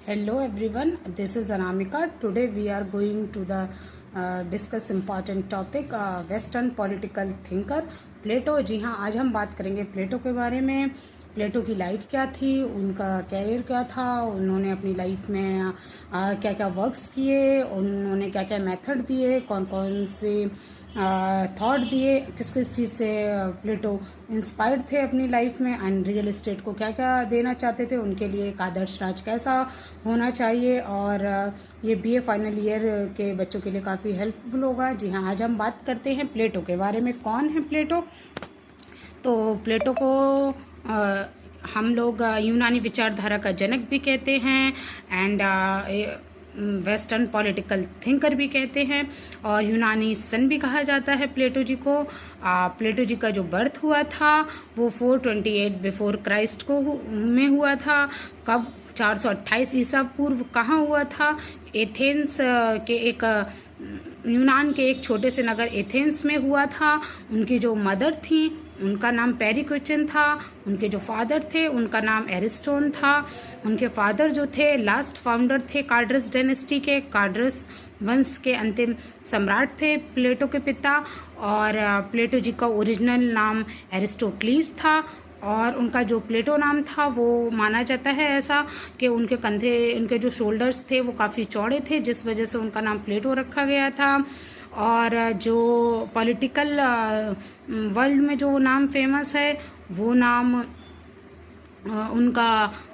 Hello everyone, this is Anamika. Today we are going to discuss important topic Western political thinker प्लेटो। जी हाँ, आज हम बात करेंगे प्लेटो के बारे में। प्लेटो की लाइफ क्या थी, उनका कैरियर क्या था, उन्होंने अपनी लाइफ में क्या क्या वर्क्स किए, उन्होंने क्या क्या मेथड दिए, कौन कौन से थॉट दिए, किस किस चीज़ से प्लेटो इंस्पायर्ड थे अपनी लाइफ में, एंड रियल एस्टेट को क्या क्या देना चाहते थे, उनके लिए एक आदर्श राज कैसा होना चाहिए। और ये बीए फाइनल ईयर के बच्चों के लिए काफ़ी हेल्पफुल होगा। जी हाँ, आज हम बात करते हैं प्लेटो के बारे में। कौन है प्लेटो? तो प्लेटो को हम लोग यूनानी विचारधारा का जनक भी कहते हैं एंड वेस्टर्न पॉलिटिकल थिंकर भी कहते हैं, और यूनानी सन भी कहा जाता है प्लेटो जी को। प्लेटो जी का जो बर्थ हुआ था वो 428 बिफोर क्राइस्ट को में हुआ था। कब? 428 ईसा पूर्व। कहाँ हुआ था? एथेंस के एक यूनान के एक छोटे से नगर एथेंस में हुआ था। उनकी जो मदर थी उनका नाम पेरिक्विचन था, उनके जो फादर थे उनका नाम एरिस्टोन था। उनके फादर जो थे लास्ट फाउंडर थे कार्डरस डायनेस्टी के, कार्डरस वंश के अंतिम सम्राट थे प्लेटो के पिता। और प्लेटो जी का ओरिजिनल नाम एरिस्टोक्लीस था, और उनका जो प्लेटो नाम था वो माना जाता है ऐसा कि उनके कंधे, उनके जो शोल्डर्स थे वो काफ़ी चौड़े थे, जिस वजह से उनका नाम प्लेटो रखा गया था। और जो पॉलिटिकल वर्ल्ड में जो नाम फेमस है वो नाम उनका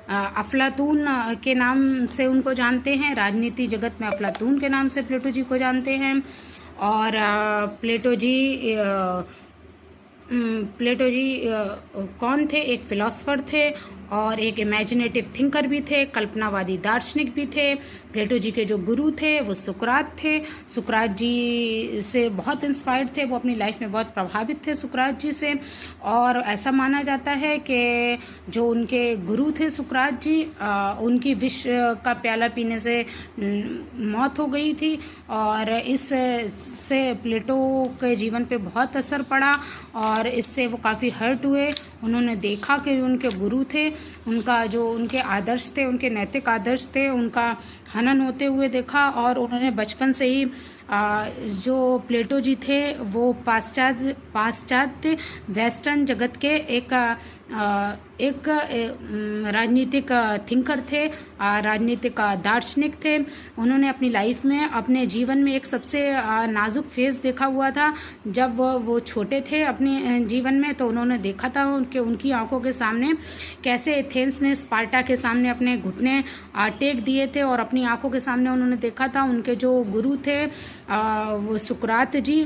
अफलातून के नाम से उनको जानते हैं। राजनीति जगत में अफलातून के नाम से प्लेटो जी को जानते हैं। और प्लेटो जी कौन थे? एक फ़िलासफ़र थे और एक इमेजिनेटिव थिंकर भी थे, कल्पनावादी दार्शनिक भी थे। प्लेटो जी के जो गुरु थे वो सुकरात थे। सुकरात जी से बहुत इंस्पायर्ड थे, वो अपनी लाइफ में बहुत प्रभावित थे सुकरात जी से। और ऐसा माना जाता है कि जो उनके गुरु थे सुकरात जी, उनकी विष का प्याला पीने से मौत हो गई थी, और इससे प्लेटो के जीवन पे बहुत असर पड़ा और इससे वो काफ़ी हर्ट हुए। उन्होंने देखा कि उनके गुरु थे, उनका जो उनके आदर्श थे, उनके नैतिक आदर्श थे, उनका हनन होते हुए देखा। और उन्होंने बचपन से ही जो प्लेटो जी थे वो पाश्चात्य वेस्टर्न जगत के एक राजनीतिक थिंकर थे, राजनीतिक दार्शनिक थे। उन्होंने अपनी लाइफ में, अपने जीवन में एक सबसे नाजुक फेज़ देखा हुआ था। जब वो छोटे थे अपने जीवन में, तो उन्होंने देखा था उनकी आंखों के सामने कैसे एथेंस ने स्पार्टा के सामने अपने घुटने टेक दिए थे, और अपनी आंखों के सामने उन्होंने देखा था उनके जो गुरु थे वो सुकरात जी,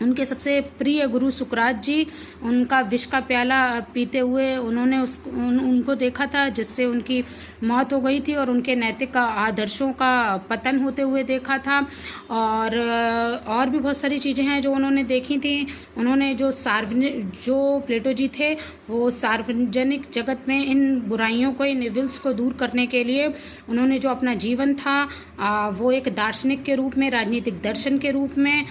उनके सबसे प्रिय गुरु सुकरात जी, उनका विष का प्याला पीते हुए उन्होंने उनको देखा था, जिससे उनकी मौत हो गई थी, और उनके नैतिक आदर्शों का पतन होते हुए देखा था। और भी बहुत सारी चीज़ें हैं जो उन्होंने देखी थी। उन्होंने जो प्लेटो जी थे वो सार्वजनिक जगत में इन बुराइयों को, इन इविल्स को दूर करने के लिए उन्होंने जो अपना जीवन था वो एक दार्शनिक के रूप में, राजनीतिक दर्शन के रूप में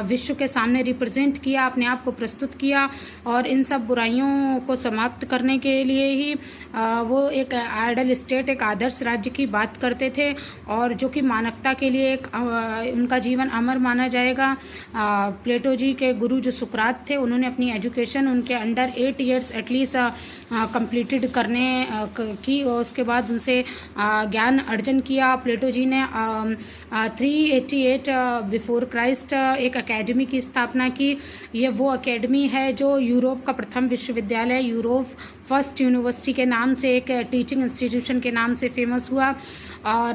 विश्व के सामने रिप्रेजेंट किया, अपने आप को प्रस्तुत किया। और इन सब बुराइयों को समाप्त करने के लिए ही वो एक आइडल स्टेट, एक आदर्श राज्य की बात करते थे, और जो कि मानवता के लिए एक उनका जीवन अमर माना जाएगा। प्लेटो जी के गुरु जो सुकरात थे, उन्होंने अपनी एजुकेशन उनके अंडर 8 ईयर्स एटलीस्ट कंप्लीटेड करने की, और उसके बाद उनसे ज्ञान अर्जन किया। प्लेटो जी ने 388 बिफोर क्राइस्ट एक एकेडमी की स्थापना की। ये वो एकेडमी है जो यूरोप का प्रथम विश्वविद्यालय, यूरोप फर्स्ट यूनिवर्सिटी के नाम से, एक टीचिंग इंस्टीट्यूशन के नाम से फेमस हुआ। और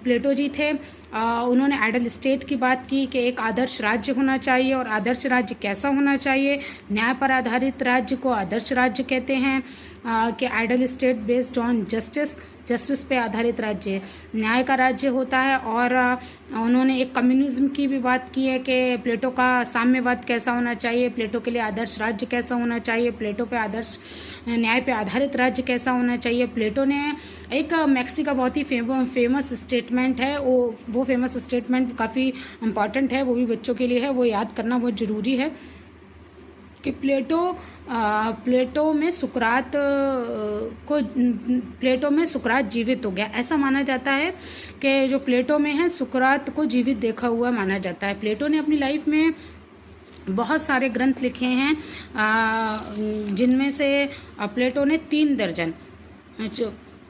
प्लेटो जी थे, उन्होंने आइडल स्टेट की बात की कि एक आदर्श राज्य होना चाहिए, और आदर्श राज्य कैसा होना चाहिए? न्याय पर आधारित राज्य को आदर्श राज्य कहते हैं, कि ideal state based on justice पे आधारित राज्य न्याय का राज्य होता है। और उन्होंने एक कम्युनिज्म की भी बात की है कि प्लेटो का साम्यवाद कैसा होना चाहिए, प्लेटो के लिए आदर्श राज्य कैसा होना चाहिए, प्लेटो पे आदर्श न्याय पे आधारित राज्य कैसा होना चाहिए। प्लेटो ने एक मैक्सी का बहुत ही फेमस स्टेटमेंट है, वो फेमस स्टेटमेंट काफ़ी इम्पॉर्टेंट है, वो भी बच्चों के लिए है, वो याद करना बहुत ज़रूरी है कि प्लेटो में सुकरात जीवित हो गया। ऐसा माना जाता है कि जो प्लेटो में है सुकरात को जीवित देखा हुआ माना जाता है। प्लेटो ने अपनी लाइफ में बहुत सारे ग्रंथ लिखे हैं, जिनमें से प्लेटो ने 3 दर्जन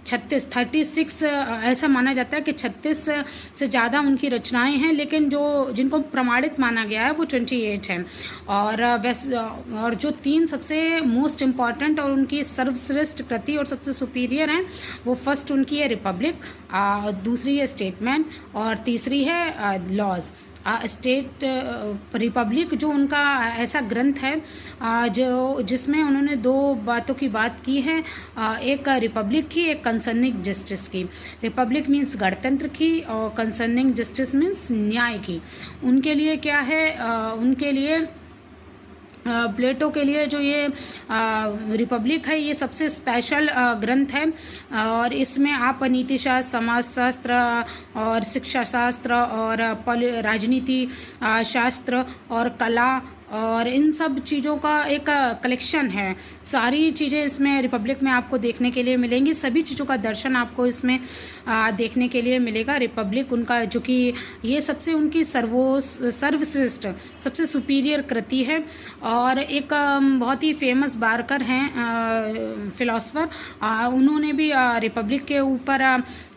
36 ऐसा माना जाता है कि 36 से ज़्यादा उनकी रचनाएं हैं, लेकिन जिनको प्रमाणित माना गया है वो 28 है। और जो 3 सबसे मोस्ट इम्पॉर्टेंट और उनकी सर्वश्रेष्ठ कृति और सबसे सुपीरियर हैं, वो फर्स्ट उनकी है रिपब्लिक, दूसरी है स्टेटमेंट और तीसरी है लॉज। रिपब्लिक जो उनका ऐसा ग्रंथ है जिसमें उन्होंने 2 बातों की बात की है, एक रिपब्लिक की, एक कंसर्निंग जस्टिस की। रिपब्लिक मीन्स गणतंत्र की और कंसर्निंग जस्टिस मीन्स न्याय की। उनके लिए क्या है, उनके लिए प्लेटो के लिए जो ये रिपब्लिक है ये सबसे स्पेशल ग्रंथ है, और इसमें आप नीतिशास्त्र, समाजशास्त्र और शिक्षा शास्त्र और राजनीति शास्त्र और कला और इन सब चीज़ों का एक कलेक्शन है। सारी चीज़ें इसमें रिपब्लिक में आपको देखने के लिए मिलेंगी, सभी चीज़ों का दर्शन आपको इसमें देखने के लिए मिलेगा। रिपब्लिक उनका जो कि ये सबसे उनकी सर्वश्रेष्ठ सबसे सुपीरियर कृति है। और एक बहुत ही फेमस बारकर हैं फिलोसफर, उन्होंने भी रिपब्लिक के ऊपर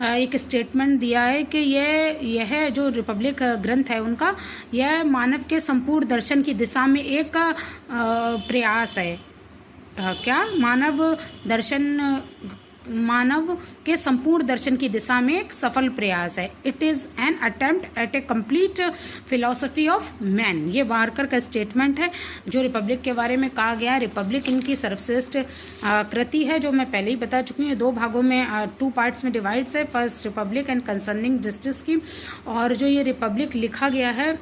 एक स्टेटमेंट दिया है कि यह जो रिपब्लिक ग्रंथ है उनका, यह मानव के संपूर्ण दर्शन की दिशा में एक प्रयास है। क्या मानव के संपूर्ण दर्शन की दिशा में एक सफल प्रयास है। It is an attempt at A complete philosophy of man. ये बारकर का स्टेटमेंट है जो रिपब्लिक के बारे में कहा गया है। रिपब्लिक इनकी सर्वश्रेष्ठ कृति है, जो मैं पहले ही बता चुकी हूँ। 2 भागों में 2 पार्ट्स में डिवाइड्स है, first Republic and concerning justice की। और जो ये रिपब्लिक लिखा गया है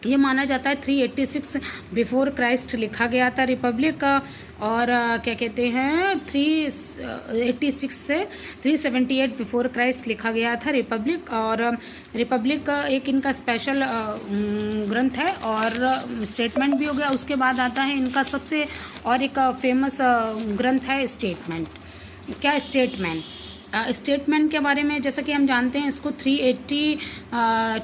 ये माना जाता है 386 बिफोर क्राइस्ट लिखा गया था रिपब्लिक का। और क्या कहते हैं 386 से 378 बिफोर क्राइस्ट लिखा गया था रिपब्लिक। और रिपब्लिक एक इनका स्पेशल ग्रंथ है और स्टेटमेंट भी हो गया। उसके बाद आता है इनका सबसे और एक फेमस ग्रंथ है स्टेटमेंट। क्या स्टेटमेंट के बारे में जैसा कि हम जानते हैं, इसको 380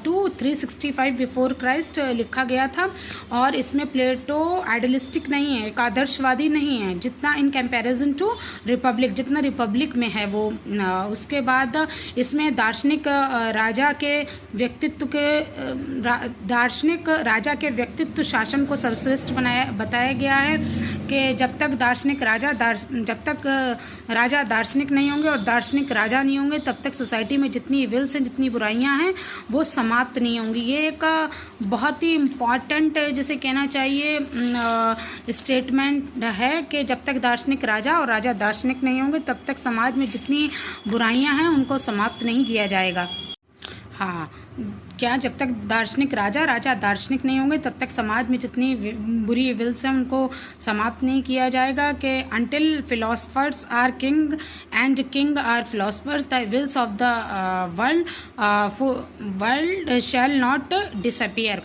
टू 365 बिफोर क्राइस्ट लिखा गया था। और इसमें प्लेटो आइडियलिस्टिक नहीं है, एक आदर्शवादी नहीं है जितना इन कंपैरिजन टू रिपब्लिक, जितना रिपब्लिक में है वो। उसके बाद इसमें दार्शनिक राजा के व्यक्तित्व शासन को सर्वश्रेष्ठ बताया गया है कि जब तक राजा दार्शनिक नहीं होंगे और दार्शनिक राजा नहीं होंगे, तब तक सोसाइटी में जितनी इविल्स हैं, जितनी बुराइयां हैं, वो समाप्त नहीं होंगी। ये एक बहुत ही इम्पॉर्टेंट जिसे कहना चाहिए स्टेटमेंट है कि जब तक दार्शनिक राजा और राजा दार्शनिक नहीं होंगे, तब तक समाज में जितनी बुराइयां हैं उनको समाप्त नहीं किया जाएगा। हाँ, क्या जब तक दार्शनिक राजा दार्शनिक नहीं होंगे, तब तक समाज में जितनी बुरी विल्स हैं उनको समाप्त नहीं किया जाएगा। कि until philosophers are king and king are philosophers the wills of the world shall not disappear.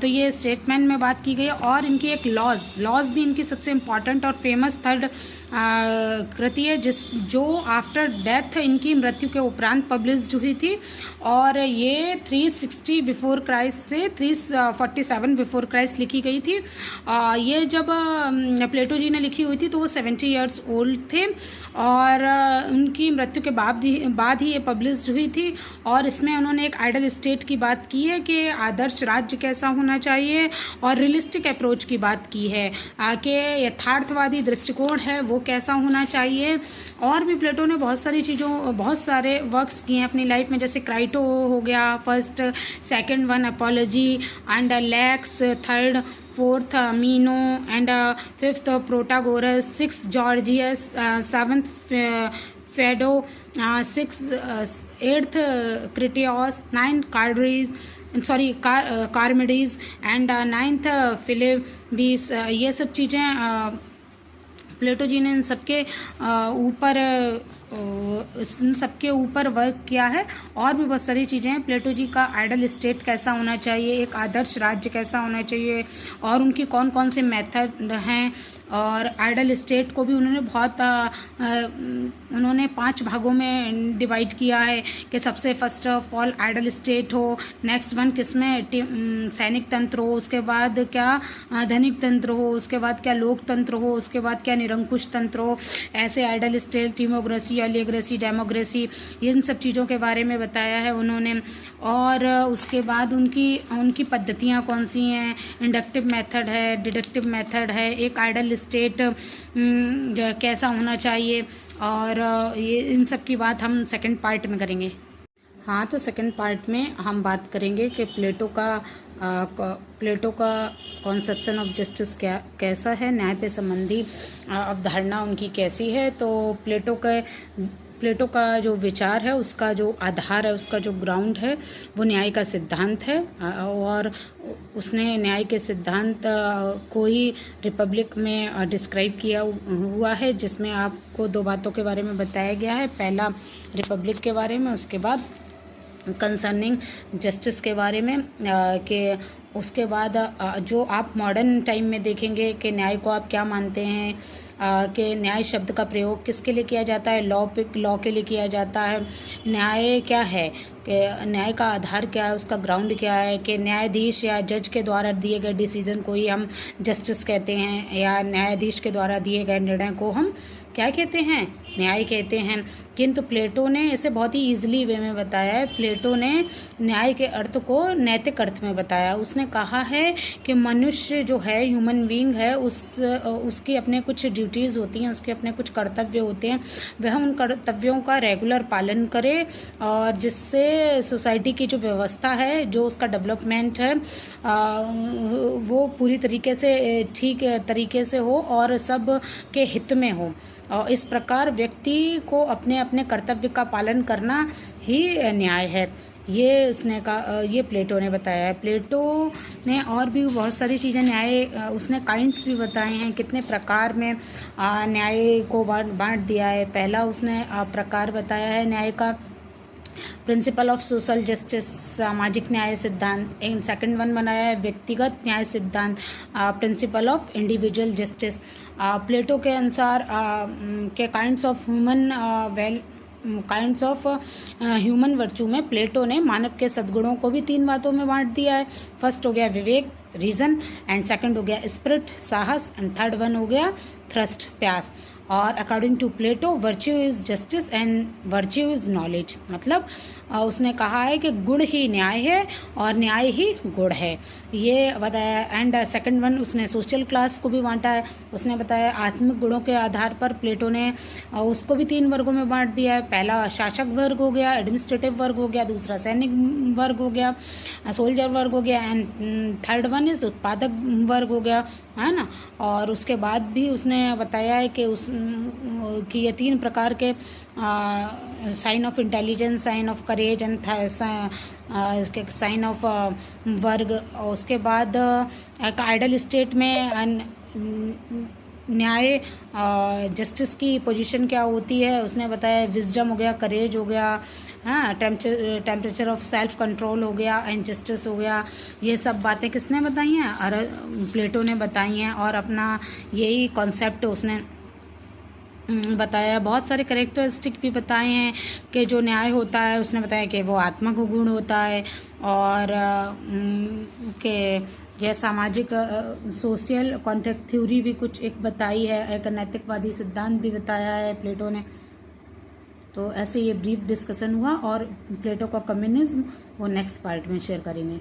तो ये स्टेटमेंट में बात की गई। और इनकी एक लॉज भी इनकी सबसे इम्पॉर्टेंट और फेमस थर्ड कृति है, जो आफ्टर डेथ इनकी मृत्यु के उपरांत पब्लिश्ड हुई थी। और ये 360 बिफोर क्राइस्ट से 347 बिफोर क्राइस्ट लिखी गई थी। ये जब प्लेटो जी ने लिखी हुई थी तो वो 70 ईयर्स ओल्ड थे, और उनकी मृत्यु के बाद ही ये पब्लिश हुई थी। और इसमें उन्होंने एक आइडल स्टेट की बात की है कि आदर्श राज्य कैसा होना चाहिए, और रियलिस्टिक अप्रोच की बात की है कि यथार्थवादी दृष्टिकोण है वो कैसा होना चाहिए। और भी प्लेटो ने बहुत सारे वर्क्स किए हैं अपनी लाइफ में, जैसे क्राइटो हो गया first, second one Apology and Laches, third fourth Meno and fifth Protagoras, 6 Gorgias, 7th Phaedo, 8th Critias, 9th Charmides and 9th Philebus. ये सब चीज़ें प्लेटो जी ने इन सबके ऊपर इन सबके ऊपर वर्क किया है। और भी बहुत सारी चीज़ें हैं। प्लेटो जी का आइडल स्टेट कैसा होना चाहिए, एक आदर्श राज्य कैसा होना चाहिए, और उनकी कौन कौन से मेथड हैं, और आइडल स्टेट को भी उन्होंने उन्होंने 5 भागों में डिवाइड किया है कि सबसे first of all ideal state हो, नेक्स्ट वन किसमें सैनिक तंत्र हो, उसके बाद क्या धनिक तंत्र हो, उसके बाद क्या लोकतंत्र हो, उसके बाद क्या निरंकुश तंत्र हो। ऐसे आइडल स्टेट, टीमोक्रेसी, ओलिगार्ची, डेमोक्रेसी, इन सब चीज़ों के बारे में बताया है उन्होंने। और उसके बाद उनकी पद्धतियाँ कौन सी हैं, इंडक्टिव मेथड है, डिडक्टिव मेथड है, एक आइडल स्टेट कैसा होना चाहिए, और ये इन सब की बात हम सेकंड पार्ट में करेंगे। हाँ, तो सेकंड पार्ट में हम बात करेंगे कि प्लेटो का कॉन्सेप्शन ऑफ जस्टिस कैसा है, न्याय पे संबंधी अवधारणा उनकी कैसी है। तो प्लेटो का जो विचार है, उसका जो आधार है, उसका जो ग्राउंड है, वो न्याय का सिद्धांत है। और उसने न्याय के सिद्धांत को ही रिपब्लिक में डिस्क्राइब किया हुआ है, जिसमें आपको 2 बातों के बारे में बताया गया है। पहला रिपब्लिक के बारे में, उसके बाद कंसर्निंग जस्टिस के बारे में, कि उसके बाद जो आप मॉडर्न टाइम में देखेंगे कि न्याय को आप क्या मानते हैं, कि न्याय शब्द का प्रयोग किसके लिए किया जाता है, लॉ के लिए किया जाता है। न्याय क्या है, कि न्याय का आधार क्या है, उसका ग्राउंड क्या है, कि न्यायाधीश या जज के द्वारा दिए गए डिसीजन को ही हम जस्टिस कहते हैं, या न्यायाधीश के द्वारा दिए गए निर्णय को हम क्या कहते हैं, न्याय कहते हैं। किंतु प्लेटो ने इसे बहुत ही ईजिली वे में बताया है। प्लेटो ने न्याय के अर्थ को नैतिक अर्थ में बताया। उसने कहा है कि मनुष्य जो है, ह्यूमन बीइंग है, उसकी अपने कुछ ड्यूटीज़ होती हैं, उसके अपने कुछ कर्तव्य होते हैं, वह उन कर्तव्यों का रेगुलर पालन करे, और जिससे सोसाइटी की जो व्यवस्था है, जो उसका डेवलपमेंट है, वो पूरी तरीके से ठीक तरीके से हो और सब के हित में हो। और इस प्रकार व्यक्ति को अपने अपने कर्तव्य का पालन करना ही न्याय है। ये प्लेटो ने बताया है। प्लेटो ने और भी बहुत सारी चीज़ें न्याय, उसने काइंड्स भी बताए हैं, कितने प्रकार में न्याय को बांट दिया है। पहला उसने प्रकार बताया है न्याय का, प्रिंसिपल ऑफ सोशल जस्टिस, सामाजिक न्याय सिद्धांत। एंड सेकंड वन बनाया है व्यक्तिगत न्याय सिद्धांत, प्रिंसिपल ऑफ इंडिविजुअल जस्टिस। प्लेटो के अनुसार के काइंड्स ऑफ ह्यूमन वर्चू में प्लेटो ने मानव के सद्गुणों को भी 3 बातों में बांट दिया है। फर्स्ट हो गया विवेक, रीज़न, एंड सेकंड हो गया स्पिरिट, साहस, एंड थर्ड वन हो गया थ्रस्ट, प्यास। और according to Plato virtue is justice and virtue is knowledge. मतलब उसने कहा है कि गुण ही न्याय है और न्याय ही गुण है, ये बताया। एंड सेकंड वन उसने सोशल क्लास को भी बांटा है। उसने बताया आत्मिक गुणों के आधार पर प्लेटो ने उसको भी 3 वर्गों में बांट दिया है। पहला शासक वर्ग हो गया, एडमिनिस्ट्रेटिव वर्ग हो गया, दूसरा सैनिक वर्ग हो गया, सोल्जर वर्ग हो गया, एंड थर्ड वन इज़ उत्पादक वर्ग हो गया, है ना। और उसके बाद भी उसने बताया है कि ये 3 प्रकार के sign of intelligence, sign of courage, and sign of वर्ग। उसके बाद आइडल स्टेट में न्याय जस्टिस की पोजीशन क्या होती है, उसने बताया विजडम हो गया, करेज हो गया, हाँ, टेम्परेचर ऑफ सेल्फ कंट्रोल हो गया, एंड जस्टिस हो गया। ये सब बातें किसने बताई हैं, और प्लेटो ने बताई हैं, और अपना यही कॉन्सेप्ट उसने बताया। बहुत सारे कैरेक्टरिस्टिक भी बताए हैं कि जो न्याय होता है, उसने बताया कि वो आत्मा को गुण होता है, और कि यह सामाजिक सोशल कॉन्ट्रैक्ट थ्योरी भी कुछ एक बताई है, एक नैतिकवादी सिद्धांत भी बताया है प्लेटो ने। तो ऐसे ये ब्रीफ डिस्कशन हुआ, और प्लेटो का कम्युनिज्म वो नेक्स्ट पार्ट में शेयर करेंगे।